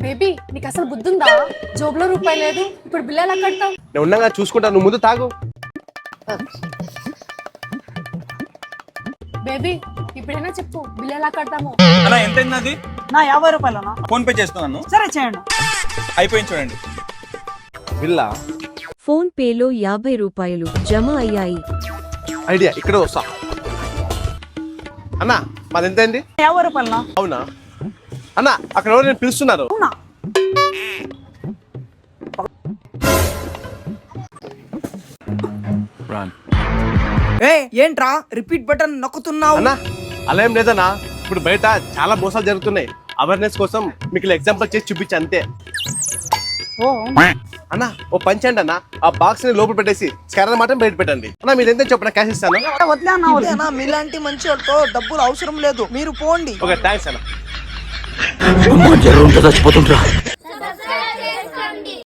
Baby నీకు అసలు బుద్ధి ఉందా? జోబులో రూపాయి లేదు, ఇప్పుడు బిల్లు ఎలా కడతావు? నేను ఉండగా చూసుకుంటా, నువ్వు ముందు తాగు. బేబీ ఇప్పుడైనా చెప్పు, బిల్లు ఎలా కడతాము? అలా ఎంతైంది అది? నా 50 రూపాయలనా? ఫోన్ పే చేస్తున్నాను. సరే చేయండి. అయిపోయింది చూడండి. బిల్లా ఫోన్ పేలో 50 రూపాయలు జమ అయ్యాయి. ఐడియా, ఇక్కడ వస్తా. అన్నా మాది ఎంత అయింది? 50 రూపాయలనా? అవునా అన్నా, అక్కడ ఎవరు నేను పిలుస్తున్నారు. అవునా? ఏంట్రా రిపీట్ బటన్ నొక్కుతున్నావు? అన్నా అలా ఏం లేదన్నా, ఇప్పుడు బయట చాలా మోసాలు జరుగుతున్నాయి. అవేర్నెస్ కోసం మీకు ఎగ్జాంపుల్ చేసి చూపించి అంతే. ఓ అన్నా ఓ పంచండి అన్న, ఆ బాక్స్ ని లోపల పెట్టేసి స్కానర్ మాత్రం బయట పెట్టండి. అన్నా మీరు ఎంత చెప్పిన క్యాష్ ఇస్తాను. వదిలే అన్న, వదిలే. అన్నా మీలాంటి మంచి వాళ్ళతో డబ్బులు అవసరం లేదు, మీరు పోండి. ఓకే థ్యాంక్స్ అన్న. జరుగుంటుందా చచ్చిపోతుంటా.